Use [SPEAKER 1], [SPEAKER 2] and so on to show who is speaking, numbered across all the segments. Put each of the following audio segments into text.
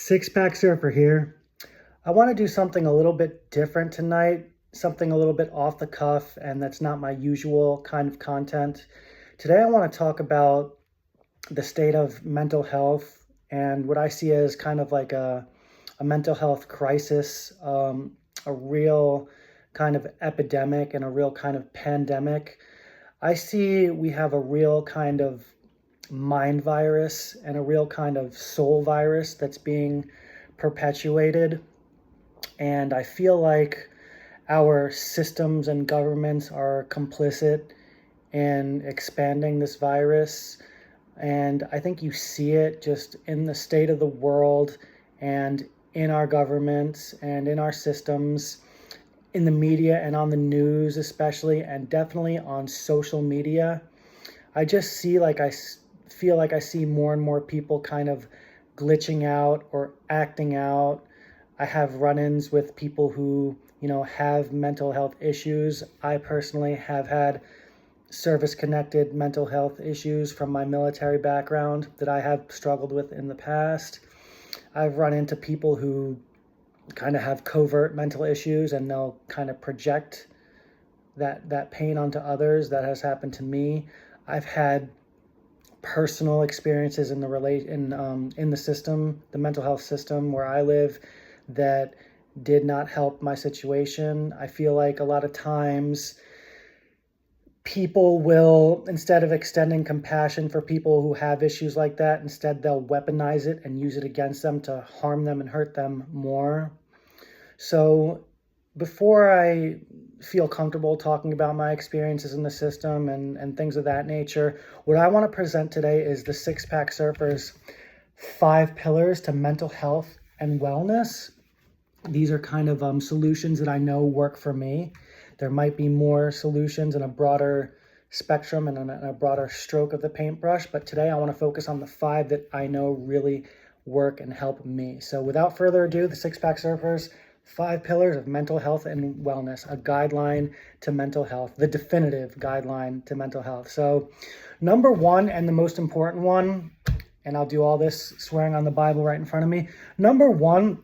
[SPEAKER 1] SixPack Surfer here. I want to do something a little bit different tonight, something a little bit off the cuff, and that's not my usual kind of content. Today, I want to talk about the state of mental health and what I see as kind of like a mental health crisis, a real kind of epidemic and a real kind of pandemic. I see we have a real kind of mind virus and a real kind of soul virus that's being perpetuated. And I feel like our systems and governments are complicit in expanding this virus. And I think you see it just in the state of the world and in our governments and in our systems, in the media and on the news, especially, and definitely on social media. I just see like I feel like I see more and more people kind of glitching out or acting out. I have run-ins with people who, have mental health issues. I personally have had service-connected mental health issues from my military background that I have struggled with in the past. I've run into people who kind of have covert mental issues and they'll kind of project that pain onto others. That has happened to me. I've had personal experiences in the system, the mental health system where I live, that did not help my situation. I feel like a lot of times people will, instead of extending compassion for people who have issues like that, instead they'll weaponize it and use it against them to harm them and hurt them more. So before I feel comfortable talking about my experiences in the system and things of that nature, what I want to present today is the SixPack Surfer's 5 pillars to mental health and wellness. These are kind of solutions that I know work for me. There might be more solutions in a broader spectrum and a broader stroke of the paintbrush, but today I want to focus on the 5 that I know really work and help me. So without further ado, the SixPack Surfer's 5 pillars of mental health and wellness, a guideline to mental health, the definitive guideline to mental health. So number 1, and the most important one, and I'll do all this swearing on the Bible right in front of me. Number 1,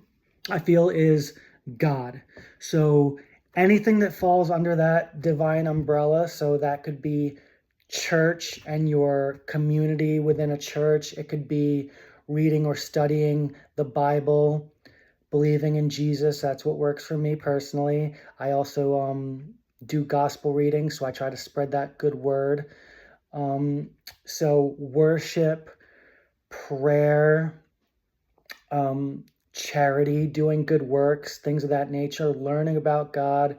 [SPEAKER 1] I feel, is God. So anything that falls under that divine umbrella, so that could be church and your community within a church. It could be reading or studying the Bible, believing in Jesus. That's what works for me personally. I also do gospel reading, so I try to spread that good word. So worship, prayer, charity, doing good works, things of that nature, learning about God,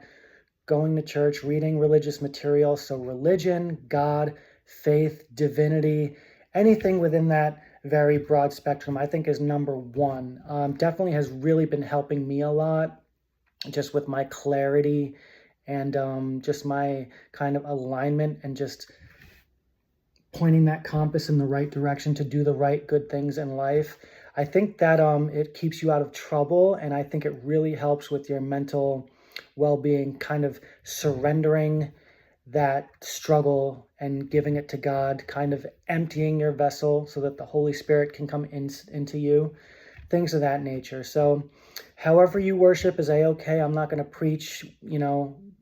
[SPEAKER 1] going to church, reading religious material. So religion, God, faith, divinity, anything within that very broad spectrum, I think is number 1. Definitely has really been helping me a lot, just with my clarity and just my kind of alignment and just pointing that compass in the right direction to do the right good things in life. I think that it keeps you out of trouble, and I think it really helps with your mental well-being, kind of surrendering that struggle and giving it to God, kind of emptying your vessel so that the Holy Spirit can come into you, things of that nature. So however you worship is a-okay. I'm not going to preach,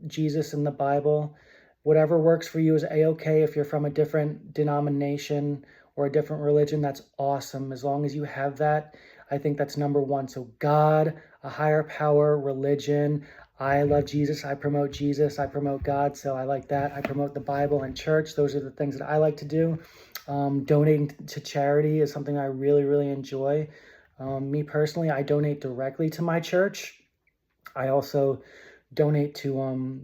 [SPEAKER 1] Jesus and the Bible. Whatever works for you is a-okay. If you're from a different denomination or a different religion, that's awesome. As long as you have that, I think that's number 1. So God, a higher power, religion. I love Jesus. I promote Jesus. I promote God. So I like that. I promote the Bible and church. Those are the things that I like to do. Donating to charity is something I really, really enjoy. Me personally, I donate directly to my church. I also donate to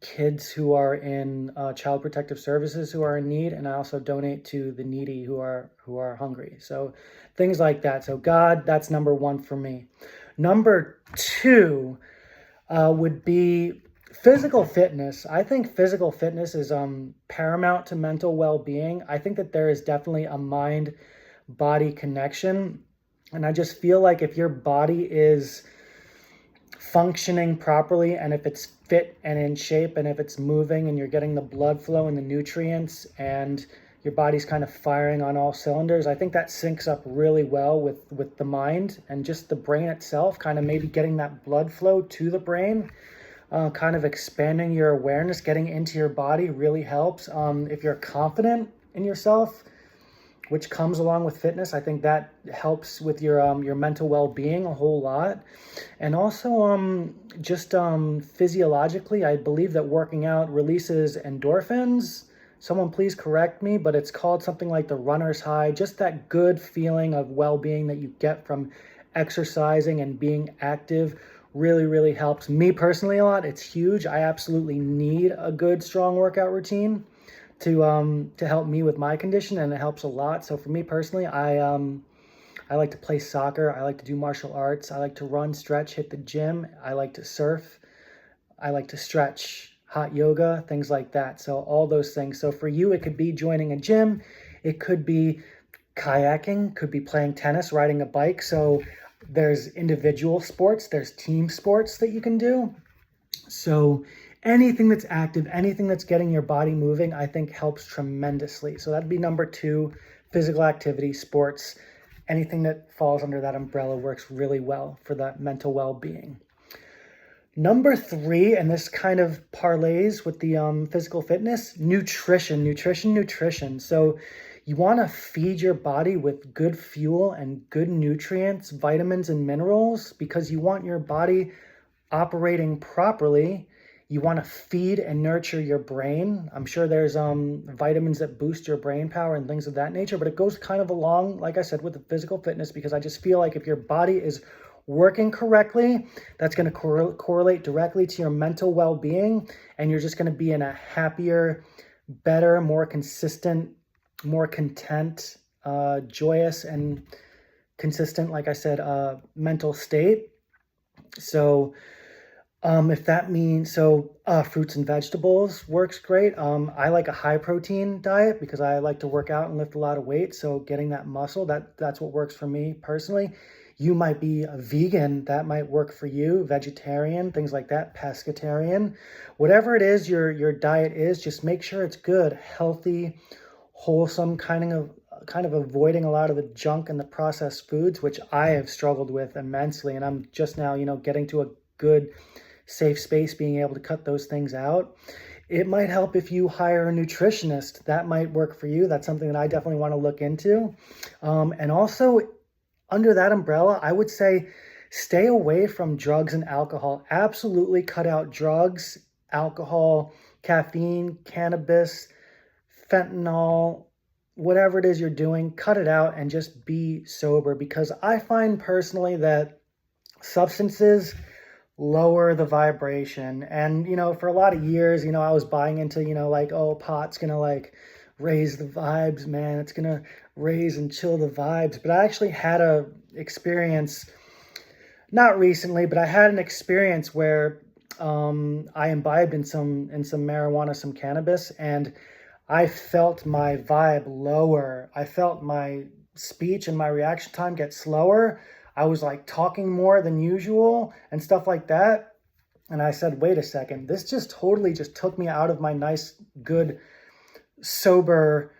[SPEAKER 1] kids who are in child protective services who are in need, and I also donate to the needy who are hungry. So things like that. So God, that's number 1 for me. Number 2 would be physical fitness. I think physical fitness is paramount to mental well-being. I think that there is definitely a mind-body connection, and I just feel like if your body is functioning properly, and if it's fit and in shape, and if it's moving and you're getting the blood flow and the nutrients, and your body's kind of firing on all cylinders. I think that syncs up really well with the mind and just the brain itself, kind of maybe getting that blood flow to the brain, kind of expanding your awareness, getting into your body really helps. If you're confident in yourself, which comes along with fitness, I think that helps with your mental well-being a whole lot. And also just physiologically, I believe that working out releases endorphins. Someone please correct me, but it's called something like the runner's high, just that good feeling of well-being that you get from exercising and being active really, really helps me personally a lot. It's huge. I absolutely need a good, strong workout routine to help me with my condition, and it helps a lot. So for me personally, I like to play soccer. I like to do martial arts. I like to run, stretch, hit the gym. I like to surf. I like to stretch, hot yoga, things like that. So all those things. So for you, it could be joining a gym. It could be kayaking, could be playing tennis, riding a bike. So there's individual sports, there's team sports that you can do. So anything that's active, anything that's getting your body moving, I think helps tremendously. So that'd be number 2, physical activity, sports. Anything that falls under that umbrella works really well for that mental well-being. Number 3, and this kind of parlays with the physical fitness, nutrition. So you want to feed your body with good fuel and good nutrients, vitamins and minerals, because you want your body operating properly. You want to feed and nurture your brain. I'm sure there's vitamins that boost your brain power and things of that nature, but it goes kind of along, like I said, with the physical fitness, because I just feel like if your body is working correctly, that's going to correlate directly to your mental well-being, and you're just going to be in a happier, better, more consistent, more content, joyous, and consistent, like I said, mental state. So if that means, fruits and vegetables works great. I like a high protein diet because I like to work out and lift a lot of weight. So getting that muscle, that's what works for me personally. You might be a vegan, that might work for you, vegetarian, things like that, pescatarian. Whatever it is your diet is, just make sure it's good, healthy, wholesome, kind of avoiding a lot of the junk and the processed foods, which I have struggled with immensely. And I'm just now, getting to a good, safe space, being able to cut those things out. It might help if you hire a nutritionist. That might work for you. That's something that I definitely want to look into. And also, under that umbrella, I would say stay away from drugs and alcohol. Absolutely cut out drugs, alcohol, caffeine, cannabis, fentanyl, whatever it is you're doing, cut it out and just be sober. Because I find personally that substances lower the vibration. And, for a lot of years, I was buying into, pot's going to raise the vibes, man. It's going to raise and chill the vibes. But I actually had a experience, not recently, but I had an experience where I imbibed in some marijuana, some cannabis, and I felt my vibe lower. I felt my speech and my reaction time get slower. I was talking more than usual and stuff like that. And I said, wait a second, this just totally just took me out of my nice, good, sober,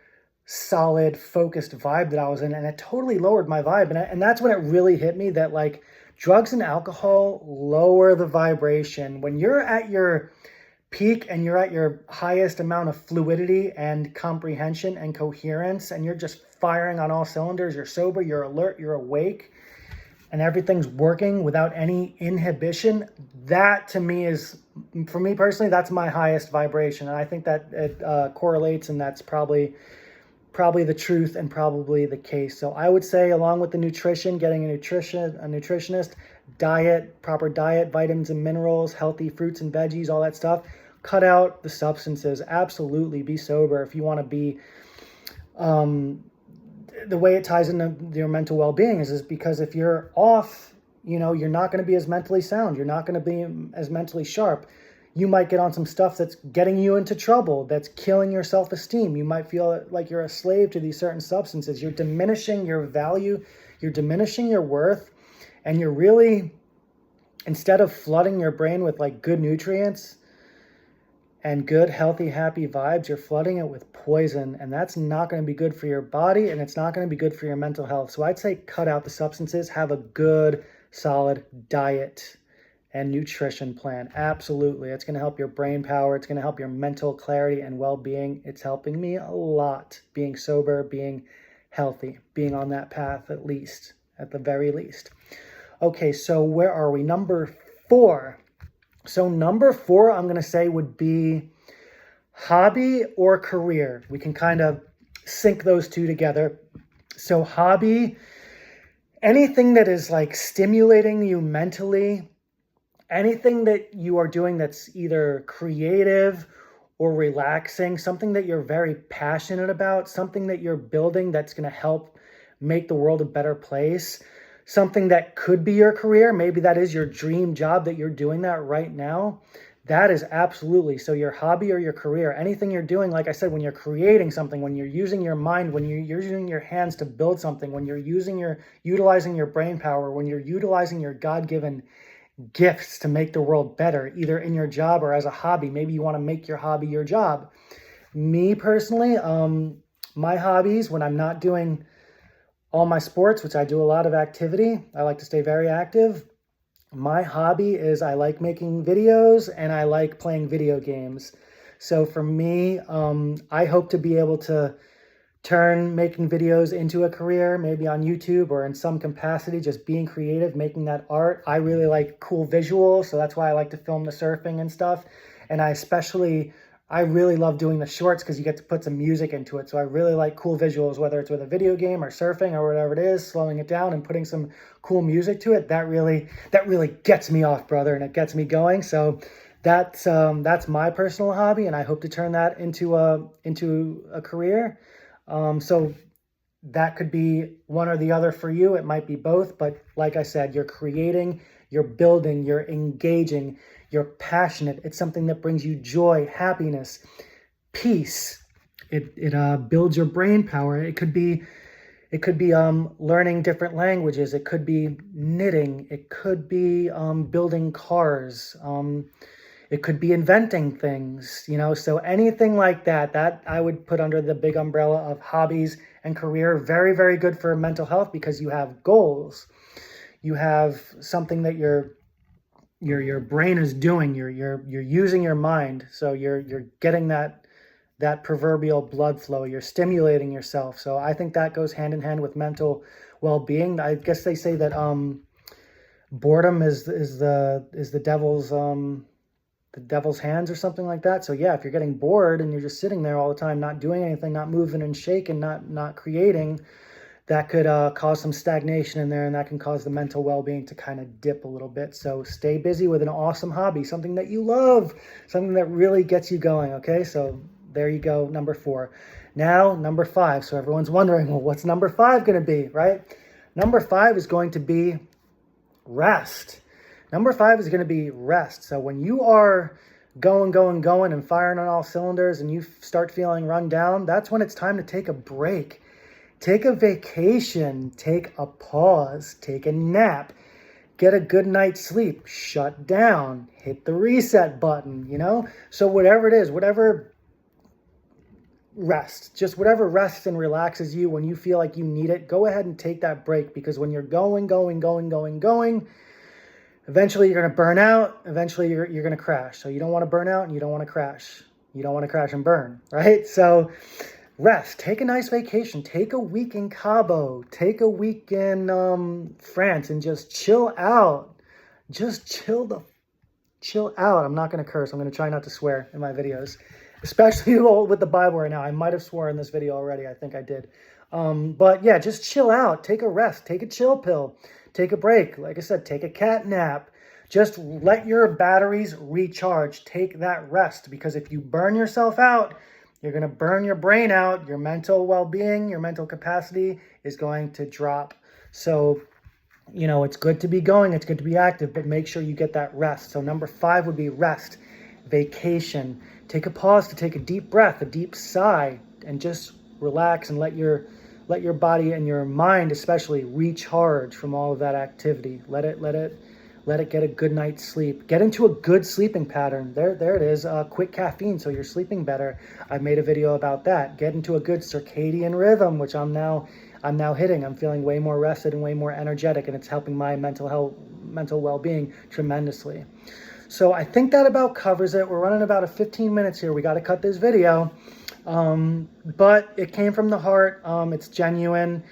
[SPEAKER 1] solid, focused vibe that I was in. And it totally lowered my vibe. And that's when it really hit me that drugs and alcohol lower the vibration. When you're at your peak and you're at your highest amount of fluidity and comprehension and coherence, and you're just firing on all cylinders, you're sober, you're alert, you're awake, and everything's working without any inhibition, that to me is, for me personally, that's my highest vibration. And I think that it correlates, and that's probably the truth and probably the case. So I would say, along with the nutrition, getting a nutritionist, diet, proper diet, vitamins and minerals, healthy fruits and veggies, all that stuff. Cut out the substances. Absolutely be sober if you want to be. The way it ties into your mental well-being is because if you're off, you're not going to be as mentally sound. You're not going to be as mentally sharp. You might get on some stuff that's getting you into trouble, that's killing your self-esteem. You might feel like you're a slave to these certain substances. You're diminishing your value. You're diminishing your worth. And you're really, instead of flooding your brain with good nutrients and good, healthy, happy vibes, you're flooding it with poison, and that's not going to be good for your body, and it's not going to be good for your mental health. So I'd say cut out the substances, have a good, solid diet and nutrition plan. Absolutely. It's going to help your brain power. It's going to help your mental clarity and well-being. It's helping me a lot, being sober, being healthy, being on that path at least, at the very least. Okay, so where are we? Number 4. So number 4, I'm going to say would be hobby or career. We can kind of sync those two together. So hobby, anything that is like stimulating you mentally, anything that you are doing that's either creative or relaxing, something that you're very passionate about, something that you're building that's going to help make the world a better place. Something that could be your career. Maybe that is your dream job that you're doing that right now. That is absolutely. So your hobby or your career, anything you're doing, like I said, when you're creating something, when you're using your mind, when you're using your hands to build something, when you're utilizing your brain power, when you're utilizing your God-given gifts to make the world better, either in your job or as a hobby. Maybe you want to make your hobby your job. Me personally, my hobbies, when I'm not doing all my sports, which I do a lot of activity, I like to stay very active. My hobby is I like making videos and I like playing video games. So for me, I hope to be able to turn making videos into a career, maybe on YouTube or in some capacity, just being creative, making that art. I really like cool visuals, so that's why I like to film the surfing and stuff. And I really love doing the shorts because you get to put some music into it. So I really like cool visuals, whether it's with a video game or surfing or whatever it is, slowing it down and putting some cool music to it. That really gets me off, brother, and it gets me going. So that's my personal hobby, and I hope to turn that into a career. So that could be one or the other for you. It might be both, but like I said, you're creating, you're building, you're engaging, you're passionate. It's something that brings you joy, happiness, peace. It builds your brain power. It could be learning different languages. It could be knitting. It could be building cars. It could be inventing things, so anything like that I would put under the big umbrella of hobbies and career. Very, very good for mental health because you have goals. You have something that your brain is doing. You're using your mind. So you're getting that proverbial blood flow. You're stimulating yourself. So I think that goes hand in hand with mental well-being. I guess they say that boredom is the devil's hands or something like that. So yeah, if you're getting bored and you're just sitting there all the time, not doing anything, not moving and shaking, not creating, that could cause some stagnation in there, and that can cause the mental well-being to kind of dip a little bit. So stay busy with an awesome hobby, something that you love, something that really gets you going. Okay, so there you go, number 4. Now number 5. So everyone's wondering, well, what's number 5 going to be, right? Number 5 is going to be rest. Number 5 is going to be rest. So when you are going and firing on all cylinders and you start feeling run down, that's when it's time to take a break. Take a vacation, take a pause, take a nap, get a good night's sleep, shut down, hit the reset button, So whatever it is, whatever rests and relaxes you when you feel like you need it, go ahead and take that break, because when you're going, eventually you're going to burn out. Eventually you're going to crash. So you don't want to burn out and you don't want to crash. You don't want to crash and burn, right? So rest, take a nice vacation, take a week in Cabo, take a week in France, and just chill out. Just chill out. I'm not going to curse. I'm going to try not to swear in my videos, especially with the Bible right now. I might have sworn in this video already. I think I did. But yeah, just chill out. Take a rest. Take a chill pill. Take a break. Like I said, take a cat nap. Just let your batteries recharge. Take that rest, because if you burn yourself out, you're going to burn your brain out. Your mental well-being, your mental capacity is going to drop. So, it's good to be going. It's good to be active, but make sure you get that rest. So number 5 would be rest, vacation. Take a pause to take a deep breath, a deep sigh, and just relax and let your body and your mind especially recharge from all of that activity. Let it Let it get a good night's sleep. Get into a good sleeping pattern. There it is. Quit caffeine so you're sleeping better. I made a video about that. Get into a good circadian rhythm, which I'm now hitting. I'm feeling way more rested and way more energetic, and it's helping my mental well-being tremendously. So I think that about covers it. We're running about 15 minutes here. We got to cut this video. But it came from the heart. It's genuine.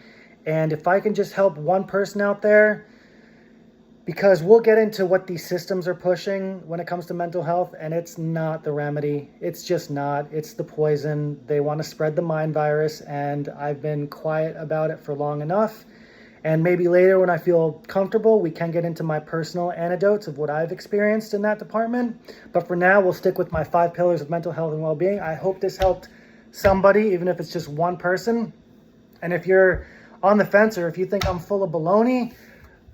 [SPEAKER 1] And if I can just help one person out there, because we'll get into what these systems are pushing when it comes to mental health, and it's not the remedy. It's just not. It's the poison. They want to spread the mind virus, and I've been quiet about it for long enough. And maybe later when I feel comfortable, we can get into my personal anecdotes of what I've experienced in that department. But for now, we'll stick with my 5 pillars of mental health and well-being. I hope this helped somebody, even if it's just one person. And if you're on the fence, or if you think I'm full of baloney,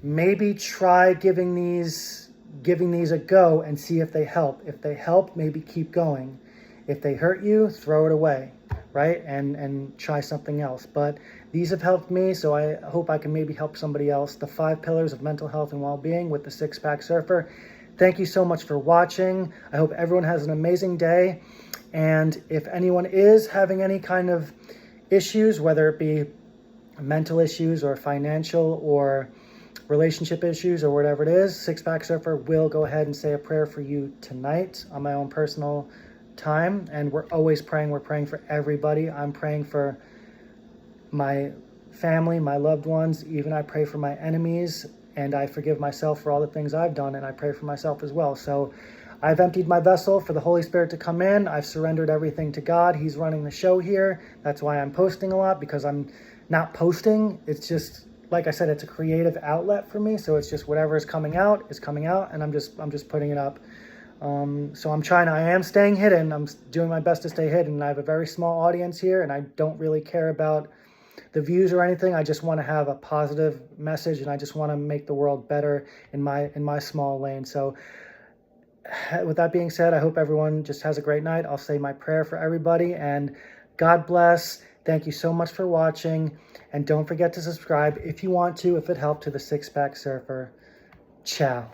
[SPEAKER 1] maybe try giving these a go and see if they help. If they help, maybe keep going. If they hurt you, throw it away, right? And try something else. But these have helped me, so I hope I can maybe help somebody else. The 5 pillars of mental health and well-being with the SixPack Surfer. Thank you so much for watching. I hope everyone has an amazing day. And if anyone is having any kind of issues, whether it be mental issues or financial or relationship issues or whatever it is, SixPack Surfer will go ahead and say a prayer for you tonight on my own personal time. And we're always praying. We're praying for everybody. I'm praying for my family, my loved ones. Even I pray for my enemies, and I forgive myself for all the things I've done, and I pray for myself as well. So I've emptied my vessel for the Holy Spirit to come in. I've surrendered everything to God. He's running the show here. That's why I'm posting a lot, because I'm not posting. It's just, like I said, it's a creative outlet for me. So it's just whatever is coming out, and I'm just putting it up. So I am staying hidden. I'm doing my best to stay hidden. I have a very small audience here, and I don't really care about the views or anything. I just want to have a positive message, and I just want to make the world better in my small lane. So with that being said, I hope everyone just has a great night. I'll say my prayer for everybody, and God bless. Thank you so much for watching, and don't forget to subscribe if you want to, if it helped, to the SixPack Surfer. Ciao.